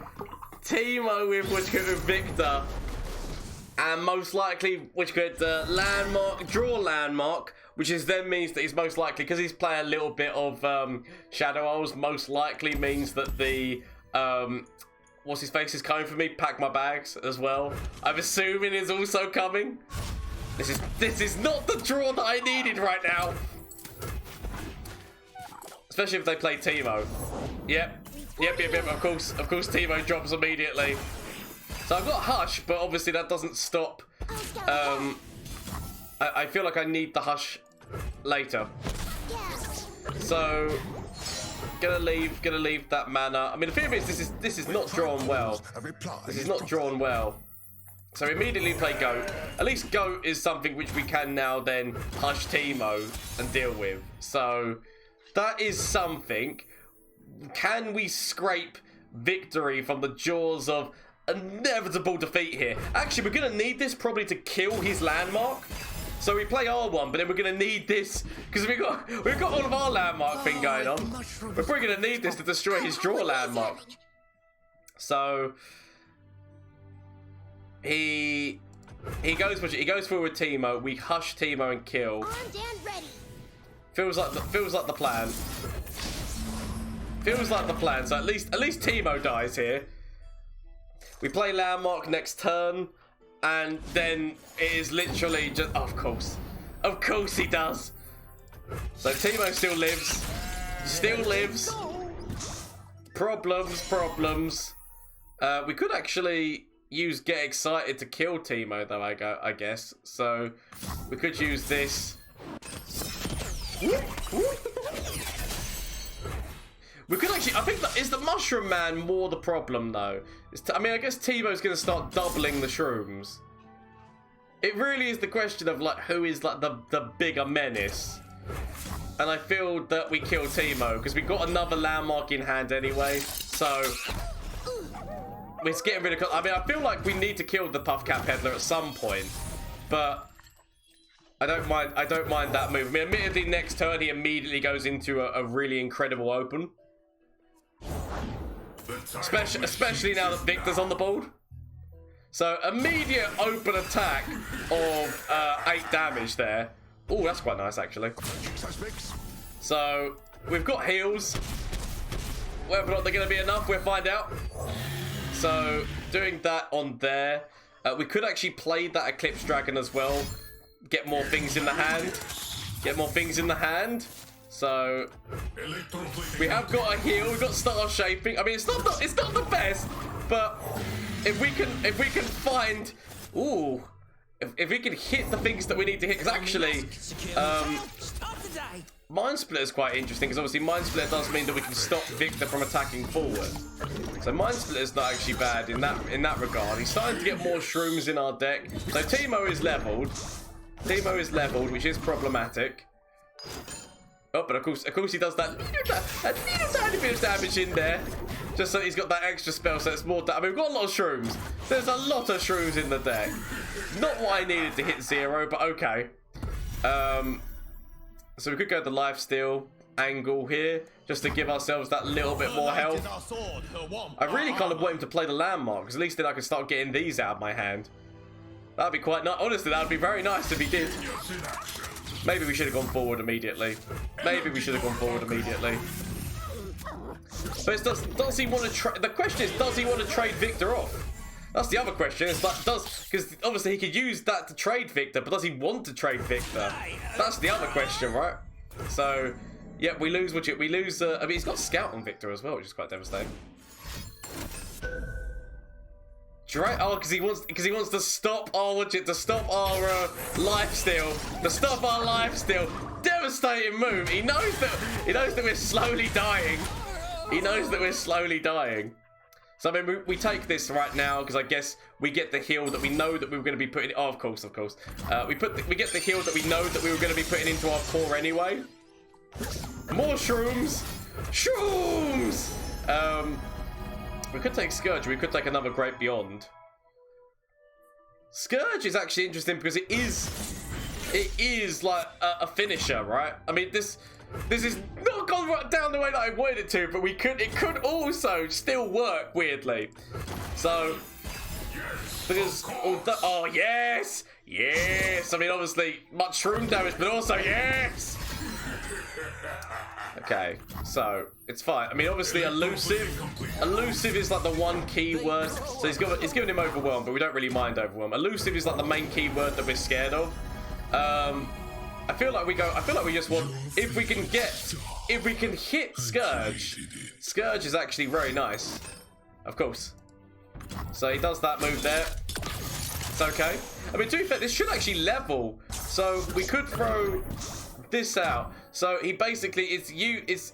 Speaker 1: with Viktor. And most likely, which could landmark, draw landmark, which is then means that he's most likely, because he's playing a little bit of Shadow Isles, most likely means that the, what's his face is coming for me, pack my bags as well. I'm assuming is also coming. This is not the draw that I needed right now. Especially if they play Teemo. Yep, of course Teemo drops immediately. So I've got Hush, but obviously that doesn't stop. I feel like I need the Hush later. So gonna leave that mana. I mean, the thing is, this is not drawn well. This is not drawn well. So immediately play Goat. At least Goat is something which we can now then Hush Teemo and deal with. So that is something. Can we scrape victory from the jaws of inevitable defeat here? Actually, we're gonna need this probably to kill his landmark. So we play R1, but then we're gonna need this because we've got all of our landmark thing going on. We're probably gonna need this to destroy his draw landmark. So he goes forward with Teemo. We hush Teemo and kill. Feels like the plan. Feels like the plan. So at least Teemo dies here. We play landmark next turn, and then it is literally just, oh, of course he does. So Teemo still lives. Problems. We could actually use Get Excited to kill Teemo though, I guess. So we could use this. We could actually, I think, is the Mushroom Man more the problem though? I mean, I guess Teemo's going to start doubling the shrooms. It really is the question of like who is like the bigger menace. And I feel that we kill Teemo because we got another landmark in hand anyway. So we're getting rid of, I mean, I feel like we need to kill the Puff Cat Peddler at some point. But I don't mind that move. I mean, admittedly, next turn he immediately goes into a really incredible open. Especially now that Viktor's on the board. So immediate open attack of 8 damage there. Oh, that's quite nice actually. So we've got heals. Whether or not they're going to be enough, we'll find out. So doing that on there. We could actually play that Eclipse Dragon as well. Get more things in the hand. So we have got a heal. We've got Star Shaping. I mean, it's not the best, but if we can find, if we can hit the things that we need to hit, because actually,
Speaker 3: today.
Speaker 1: Mind Splitter is quite interesting because obviously Mind Splitter does mean that we can stop Viktor from attacking forward. So Mind Splitter is not actually bad in that regard. He's starting to get more shrooms in our deck. So Teemo is leveled. Teemo is leveled, which is problematic. Oh, but of course he does that little tiny bit of damage in there. Just so he's got that extra spell, so it's more I mean, we've got a lot of shrooms. There's a lot of shrooms in the deck. Not what I needed to hit 0, but okay. So we could go the lifesteal angle here, just to give ourselves that little bit more health. I really kind of want him to play the landmark, because at least then I can start getting these out of my hand. That'd be quite nice. Honestly, that'd be very nice if he did. Maybe we should have gone forward immediately. Maybe we should have gone forward immediately. But does he want to trade? The question is, does he want to trade Viktor off? That's the other question. It's like, because obviously he could use that to trade Viktor, but does he want to trade Viktor? That's the other question, right? So, yeah, we lose. We lose. I mean, he's got Scout on Viktor as well, which is quite devastating. Oh, because he wants to stop our to stop our lifesteal, to stop our lifesteal. Devastating move. He knows that we're slowly dying. He knows that we're slowly dying. So I mean, we take this right now because I guess we get the heal that we know that we were going to be putting. Oh, of course. We get the heal that we know that we were going to be putting into our core anyway. More shrooms. We could take Scourge. We could take another Great Beyond. Scourge is actually interesting because it is like a finisher, right? I mean, this is not gone right down the way that I wanted it to, but it could also still work weirdly. So, because oh yes. I mean, obviously much shroom damage, but also yes. Okay, so it's fine. I mean, obviously elusive is like the one keyword. So he's giving him overwhelm, but we don't really mind overwhelm. Elusive is like the main keyword that we're scared of. I feel like we just want, if we can hit Scourge. Scourge is actually very nice. Of course. So he does that move there. It's okay. I mean, to be fair, this should actually level. So we could throw this out. So he basically use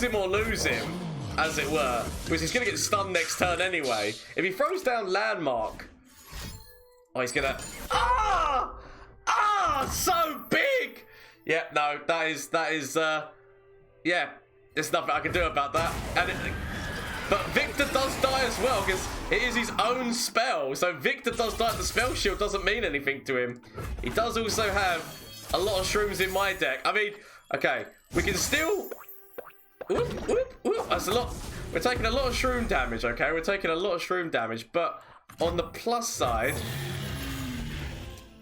Speaker 1: him or lose him, as it were. Because he's gonna get stunned next turn anyway. If he throws down landmark, oh, he's gonna so big. Yeah, no, that is yeah. There's nothing I can do about that. But Viktor does die as well because it is his own spell. So Viktor does die. The spell shield doesn't mean anything to him. He does also have a lot of shrooms in my deck. I mean, okay, we can still. That's a lot. We're taking a lot of shroom damage. Okay, we're taking a lot of shroom damage. But on the plus side,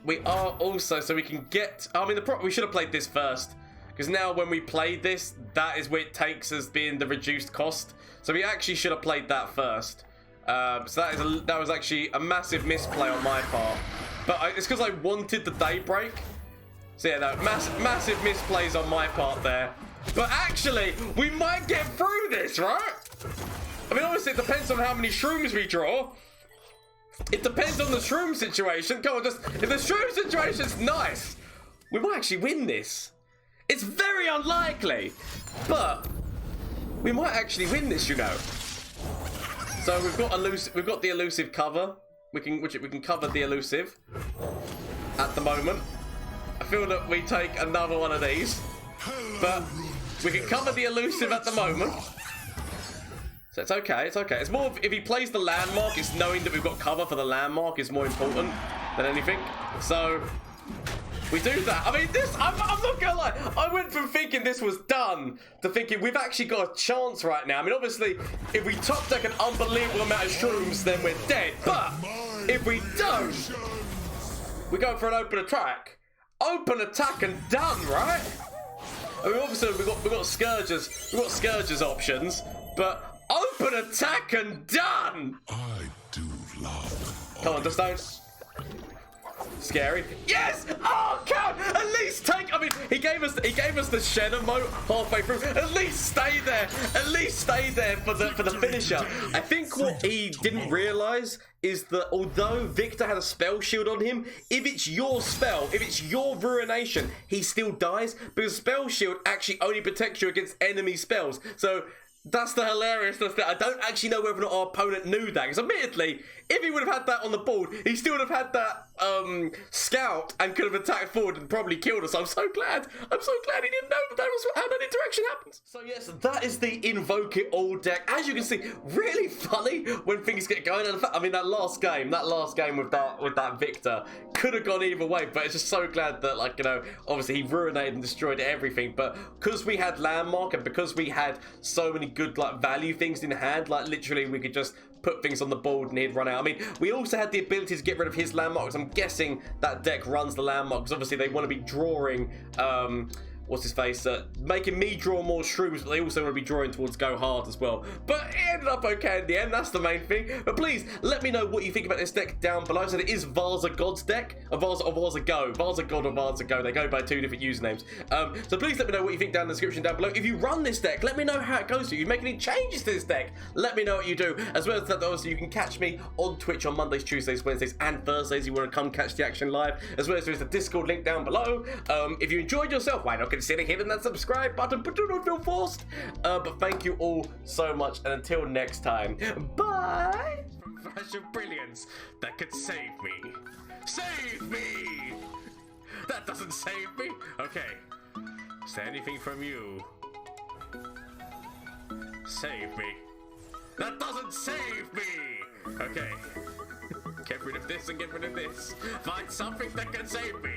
Speaker 1: we are also, so we can get. I mean, we should have played this first. Because now when we play this, that is what it takes as being the reduced cost. So we actually should have played that first. So that was actually a massive misplay on my part. But it's because I wanted the Daybreak. So yeah, no, massive misplays on my part there. But actually, we might get through this, right? I mean, obviously it depends on how many shrooms we draw. It depends on the shroom situation. Come on, if the shroom situation's nice, we might actually win this. It's very unlikely, but we might actually win this, you know. So we've got the elusive cover. We can cover the elusive at the moment. I feel that we take another one of these, but we can cover the elusive at the moment. So it's okay. It's okay. It's more of, if he plays the landmark, it's knowing that we've got cover for the landmark is more important than anything. So we do that. I mean, I'm not gonna lie. I went from thinking this was done to thinking we've actually got a chance right now. I mean, obviously, if we top deck an unbelievable amount of shrooms, then we're dead. But if we don't, we go for an open attack. Open attack and done, right? I mean, obviously, we've got Scourge's options, but open attack and done.
Speaker 2: I do love.
Speaker 1: Come on, just don't. Scary. Yes! Oh, count! At least take. I mean, he gave gave us the Shen emote halfway through. At least stay there. At least stay there for the finisher. I think what he didn't realize is that although Viktor had a spell shield on him, if it's your spell, if it's your ruination, he still dies because spell shield actually only protects you against enemy spells. So that's the hilariousness that I don't actually know whether or not our opponent knew that. Because admittedly, if he would have had that on the board, he still would have had that scout and could have attacked forward and probably killed us. I'm so glad he didn't know that was how that interaction happens. So yes, that is the Invoke It All deck. As you can see, really funny when things get going. And I mean, that last game with that Viktor could have gone either way. But it's just so glad that, like, you know, obviously he ruinated and destroyed everything. But because we had landmark and because we had so many good like value things in hand, like literally we could just put things on the board and he'd run out. I mean, we also had the ability to get rid of his landmarks. I'm guessing that deck runs the landmarks. Obviously, they want to be drawing, what's his face, making me draw more shrooms, but they also want to be drawing towards Go Hard as well. But it ended up okay in the end, that's the main thing. But please, let me know what you think about this deck down below. So it is Vassago's deck, or Vassago, Vassagod or Vassago, they go by two different usernames. So please let me know what you think down in the description down below. If you run this deck, let me know how it goes for you. You make any changes to this deck, let me know what you do. As well as that, obviously, you can catch me on Twitch on Mondays, Tuesdays, Wednesdays, and Thursdays. You want to come catch the action live. As well as there's the Discord link down below. If you enjoyed yourself, why not consider hitting that subscribe button, but do not feel forced. But thank you all so much, and until next time, bye. From flash of brilliance that could save me. Save me! That doesn't save me. Okay. Is anything from you? Save me. That doesn't save me. Okay. Get rid of this and get rid of this. Find something that can save me.